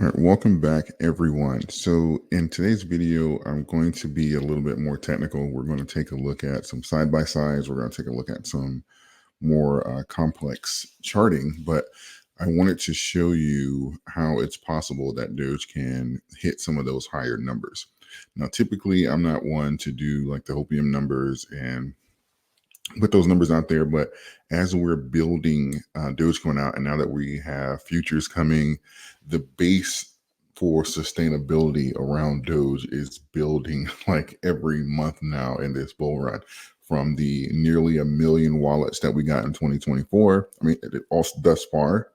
All right, welcome back, everyone. So in today's video, I'm going to be a little bit more technical. We're going to take a look at some side-by-sides. We're going to take a look at some more complex charting, but I wanted to show you how it's possible that Doge can hit some of those higher numbers. Now, typically, I'm not one to do like the Hopium numbers and put those numbers out there, but as we're building Dogecoin out, and now that we have futures coming, the base for sustainability around Doge is building like every month now in this bull run. From the nearly 1 million wallets that we got in 2024, I mean, thus far,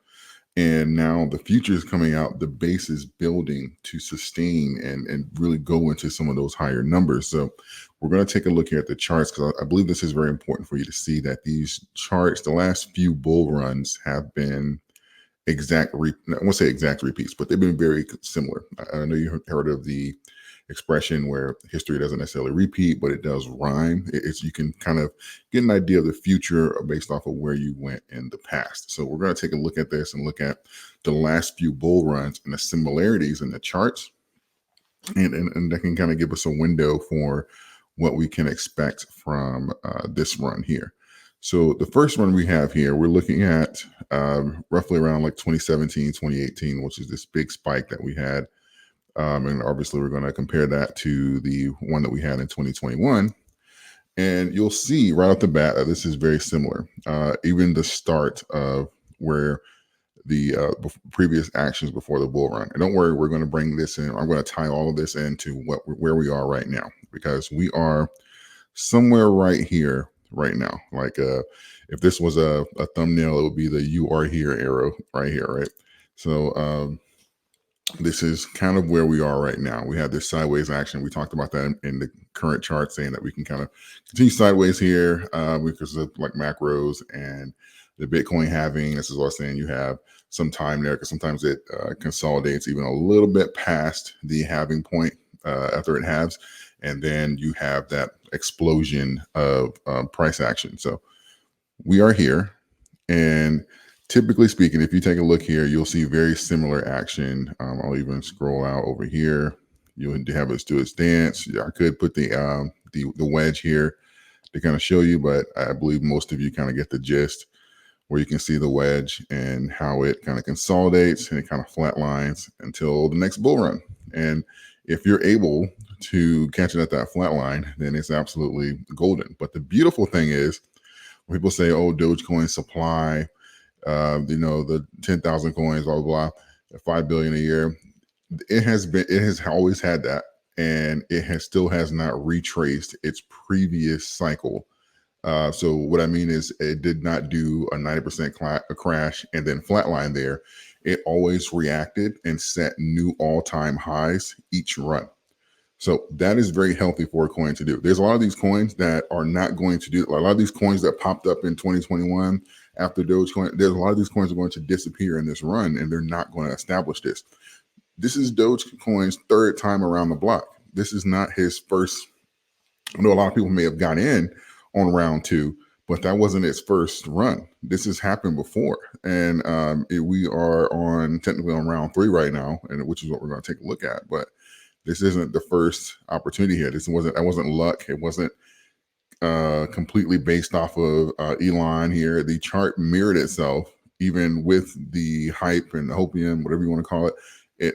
and now the futures coming out, the base is building to sustain and really go into some of those higher numbers. So we're going to take a look here at the charts, because I believe this is very important for you to see that these charts, the last few bull runs have been I won't say exact repeats, but they've been very similar. I know you heard of the expression where history doesn't necessarily repeat, but it does rhyme. You can kind of get an idea of the future based off of where you went in the past. So we're going to take a look at this and look at the last few bull runs and the similarities in the charts. And that can kind of give us a window for what we can expect from this run here. So the first one we have here, we're looking at roughly around like 2017, 2018, which is this big spike that we had. And obviously we're going to compare that to the one that we had in 2021. And you'll see right off the bat that this is very similar. Even the start of where the previous actions before the bull run. And don't worry, we're going to bring this in. I'm going to tie all of this into where we are right now, because we are somewhere right here right now. Like if this was a thumbnail, it would be the "you are here" arrow right here, right? So this is kind of where we are right now. We have this sideways action. We talked about that in the current chart, saying that we can kind of continue sideways here because of like macros and the Bitcoin halving. This is what I'm saying. You have some time there, because sometimes it consolidates even a little bit past the halving point after it halves. And then you have that explosion of price action. So we are here. And typically speaking, if you take a look here, you'll see very similar action. I'll even scroll out over here. You'll have us do its dance. I could put the wedge here to kind of show you, but I believe most of you kind of get the gist, where you can see the wedge and how it kind of consolidates and it kind of flatlines until the next bull run. And if you're able to catch it at that flat line, then it's absolutely golden. But the beautiful thing is, when people say, oh, Dogecoin supply, the 10,000 coins, blah, blah, blah, 5 billion a year. It has always had that. And it still has not retraced its previous cycle. So what I mean is, it did not do a 90% crash and then flatline there. It always reacted and set new all-time highs each run. So that is very healthy for a coin to do. There's a lot of these coins that are not going to do. A lot of these coins that popped up in 2021 after Dogecoin, there's a lot of these coins are going to disappear in this run, and they're not going to establish this. This is Dogecoin's third time around the block. This is not his first. I know a lot of people may have got in on round 2, but that wasn't its first run. This has happened before. And we are technically on round 3 right now, and which is what we're going to take a look at. But this isn't the first opportunity here. That wasn't luck. It wasn't completely based off of Elon here. The chart mirrored itself, even with the hype and the hopium, whatever you want to call it.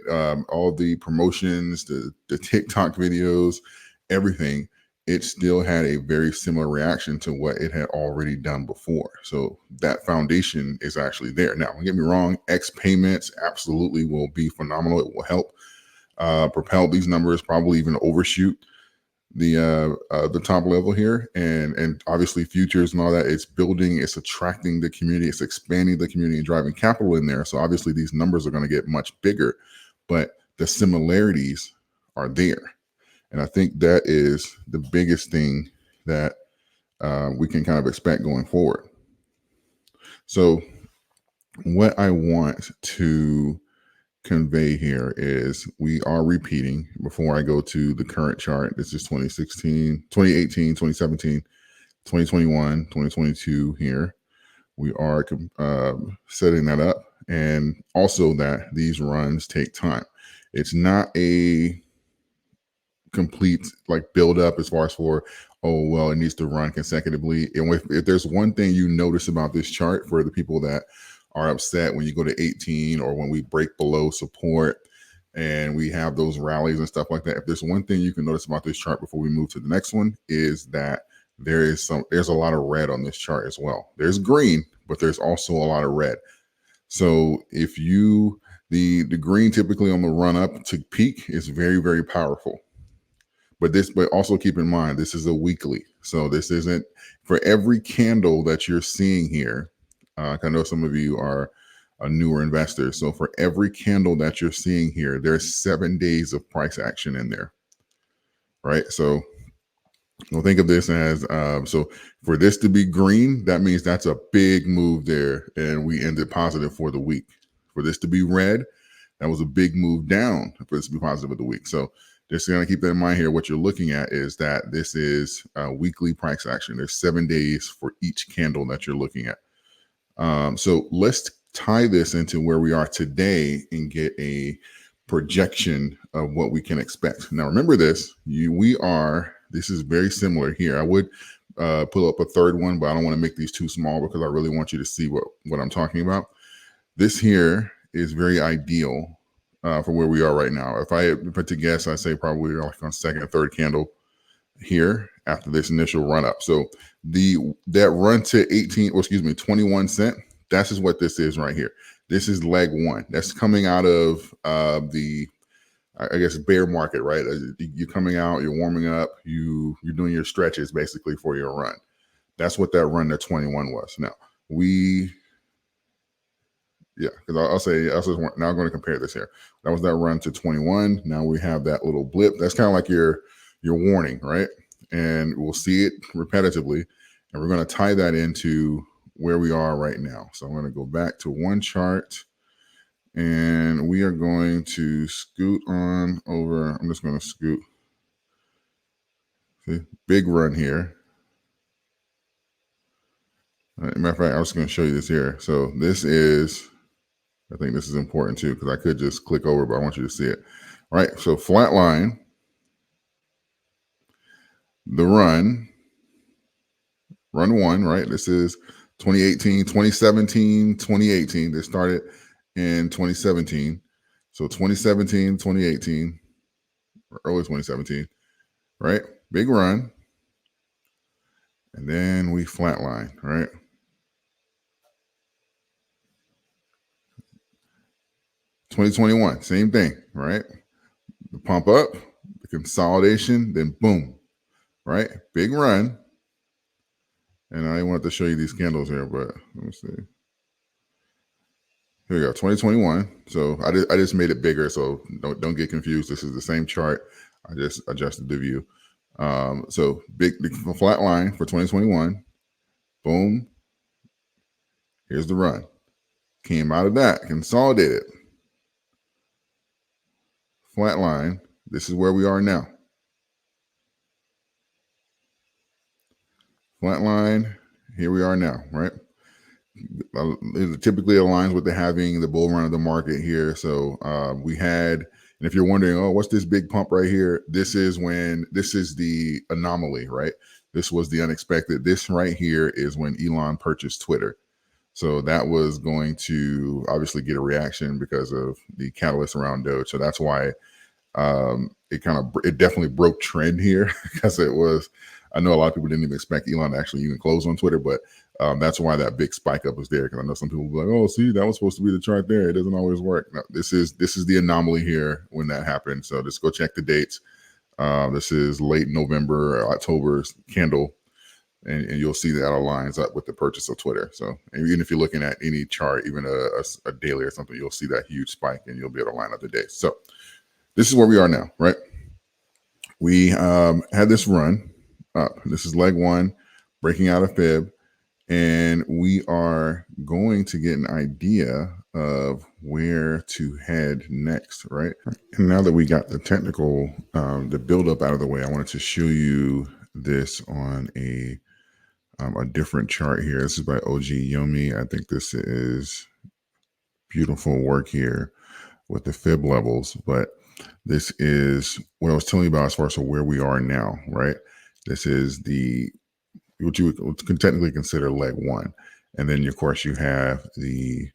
All the promotions, the TikTok videos, everything. It still had a very similar reaction to what it had already done before. So that foundation is actually there. Now, don't get me wrong, X payments absolutely will be phenomenal. It will help propel these numbers, probably even overshoot the top level here. And obviously futures and all that, it's building, it's attracting the community, it's expanding the community and driving capital in there. So obviously these numbers are going to get much bigger, but the similarities are there. And I think that is the biggest thing that we can kind of expect going forward. So what I want to convey here is we are repeating. Before I go to the current chart, this is 2016, 2018, 2017, 2021, 2022 here. We are setting that up. and also that these runs take time. It's not a complete like build up as far as for, oh well, it needs to run consecutively. And if there's one thing you notice about this chart, for the people that are upset when you go to 18 or when we break below support and we have those rallies and stuff like that, if there's one thing you can notice about this chart before we move to the next one, is that there's a lot of red on this chart as well. There's green, but there's also a lot of red. So if you the green typically on the run up to peak is very, very powerful. But also keep in mind, this is a weekly. So this isn't for every candle that you're seeing here. I know some of you are a newer investor. So for every candle that you're seeing here, there's 7 days of price action in there, right? So we'll think of this as, so for this to be green, that means that's a big move there. And we ended positive for the week. For this to be red, that was a big move down for this to be positive of the week. So just going to keep that in mind here. What you're looking at is that this is weekly price action. There's 7 days for each candle that you're looking at. So let's tie this into where we are today and get a projection of what we can expect. Now, remember this, this is very similar here. I would pull up a third one, but I don't want to make these too small because I really want you to see what I'm talking about. This here is very ideal for where we are right now. If I had to guess, I say probably like on second or third candle here after this initial run up. So that run to 21 cent, that's just what this is right here. This is leg one. That's coming out of the, I guess, bear market, right? You're coming out, you're warming up, you're doing your stretches basically for your run. That's what that run to 21 was. Now because I'll say, now I'm going to compare this here. That was that run to 21. Now we have that little blip. That's kind of like your warning, right? And we'll see it repetitively. And we're going to tie that into where we are right now. So I'm going to go back to one chart. And we are going to scoot on over. I'm just going to scoot. See, big run here. Matter of fact, I was going to show you this here. So this is, I think this is important too, because I could just click over, but I want you to see it. All right, so flat line, the run one, right? This is 2018, 2017, 2018. This started in 2017. So 2017, 2018, or early 2017, right? Big run. And then we flatline, right? $20.21, same thing, right? The pump up, the consolidation, then boom, right? Big run. And I wanted to show you these candles here, but let me see. Here we go, 2021. So I just made it bigger, so don't get confused. This is the same chart. I just adjusted the view. So big flat line for 2021. Boom. Here's the run. Came out of that, consolidated. Flat line. This is where we are now. Flat line. Here we are now, right? It typically aligns with having the bull run of the market here. So we had, and if you're wondering, oh, what's this big pump right here? This is the anomaly, right? This was the unexpected. This right here is when Elon purchased Twitter. So that was going to obviously get a reaction because of the catalyst around Doge. So that's why it definitely broke trend here because it was, I know a lot of people didn't even expect Elon to actually even close on Twitter, but that's why that big spike up was there. Because I know some people will be like, oh, see, that was supposed to be the chart there. It doesn't always work. No, this is the anomaly here when that happened. So just go check the dates. This is late November, October candle. And you'll see that aligns up with the purchase of Twitter. So even if you're looking at any chart, even a daily or something, you'll see that huge spike and you'll be able to line up the days. So this is where we are now, right? We had this run up. This is leg one, breaking out of fib. And we are going to get an idea of where to head next, right? And now that we got the technical, the buildup out of the way, I wanted to show you this on a different chart here. This is by OG Yomi. I think this is beautiful work here with the fib levels. But this is what I was telling you about as far as where we are now, right? This is the what you would technically consider leg one. And then, of course, you have the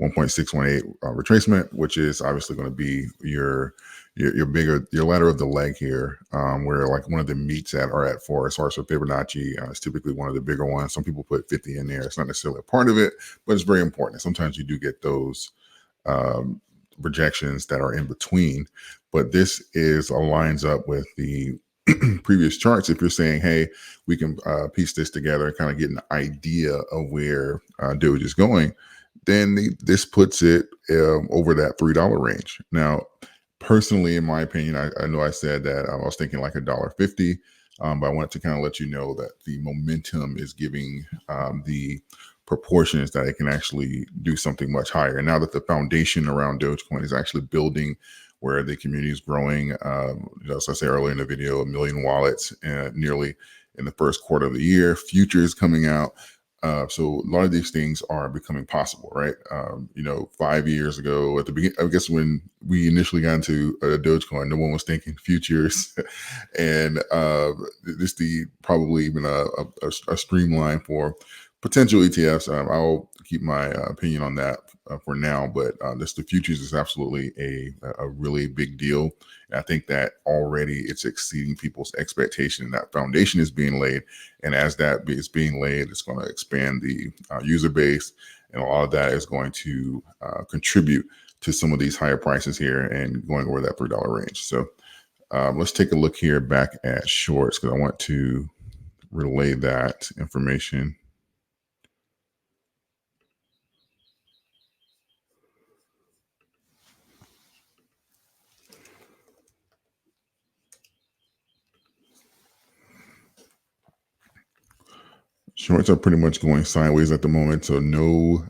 1.618 retracement, which is obviously going to be your bigger, your ladder of the leg here, where like one of the meets that are at for as far as for Fibonacci, it's typically one of the bigger ones. Some people put 50 in there. It's not necessarily a part of it, but it's very important. Sometimes you do get those um, projections that are in between, but this is aligns up with the previous charts. If you're saying, hey, we can piece this together and kind of get an idea of where Doge is going, then this puts it over that $3 range. Now, personally, in my opinion, I know I said that I was thinking like $1.50, but I wanted to kind of let you know that the momentum is giving the proportions that it can actually do something much higher. And now that the foundation around Dogecoin is actually building, where the community is growing, as I said earlier in the video, 1 million wallets nearly in the first quarter of the year, futures coming out. So a lot of these things are becoming possible, right? 5 years ago at the beginning, I guess when we initially got into Dogecoin, no one was thinking futures, and this the probably even a streamline for potential ETFs. I'll keep my opinion on that for now, but this the futures is absolutely a really big deal. And I think that already it's exceeding people's expectation. That foundation is being laid, and as that is being laid, it's going to expand the user base, and a lot of that is going to contribute to some of these higher prices here and going over that $3 range. So let's take a look here back at shorts, because I want to relay that information. Shorts are pretty much going sideways at the moment, so no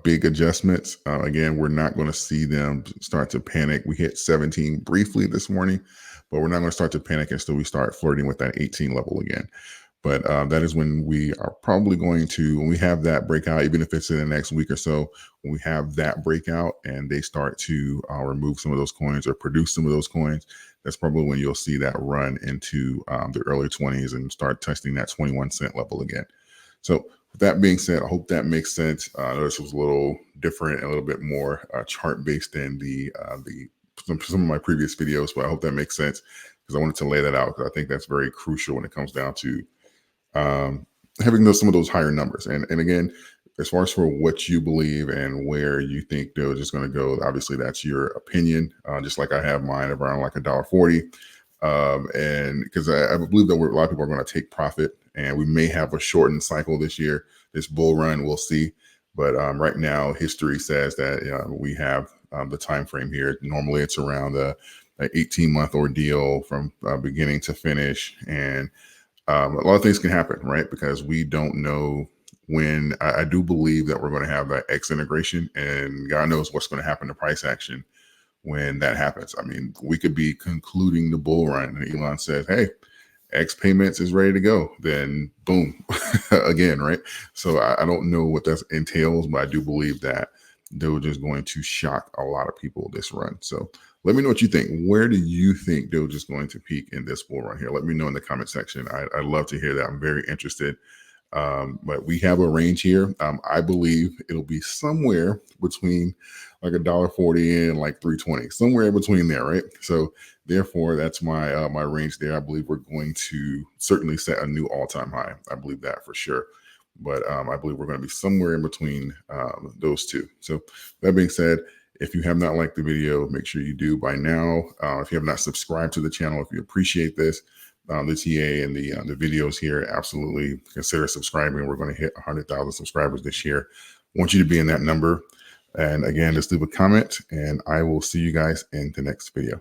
big adjustments. Again, we're not going to see them start to panic. We hit 17 briefly this morning, but we're not going to start to panic until we start flirting with that 18 level again. But that is when we are probably going to, when we have that breakout, even if it's in the next week or so, when we have that breakout and they start to remove some of those coins or produce some of those coins, that's probably when you'll see that run into the early 20s and start testing that 21-cent level again. So with that being said, I hope that makes sense. I know this was a little different, a little bit more chart based than some of my previous videos, but I hope that makes sense, because I wanted to lay that out, because I think that's very crucial when it comes down to having some of those higher numbers. And again, as far as for what you believe and where you think Doge is going to go, obviously that's your opinion. Just like I have mine around like $1.40. And because I believe that a lot of people are going to take profit, and we may have a shortened cycle this year, this bull run, we'll see. But right now, history says that we have the time frame here. Normally, it's around an 18-month ordeal from beginning to finish, and a lot of things can happen, right? Because we don't know when. I do believe that we're going to have that X integration, and God knows what's going to happen to price action when that happens. I mean, we could be concluding the bull run, and Elon says, hey, X payments is ready to go, then boom, again, right? So I don't know what that entails, but I do believe that Doge is going to shock a lot of people this run. So let me know what you think. Where do you think Doge is going to peak in this bull run here? Let me know in the comment section. I'd love to hear that. I'm very interested. But we have a range here. I believe it'll be somewhere between like $1.40 and like 320, somewhere in between there, right? So therefore, that's my my range there. I believe we're going to certainly set a new all-time high. I believe that for sure. But I believe we're going to be somewhere in between those two. So that being said, if you have not liked the video, make sure you do by now. If you have not subscribed to the channel, if you appreciate this, the TA and the videos here, absolutely consider subscribing. We're going to hit 100,000 subscribers this year. I want you to be in that number. And again, just leave a comment, and I will see you guys in the next video.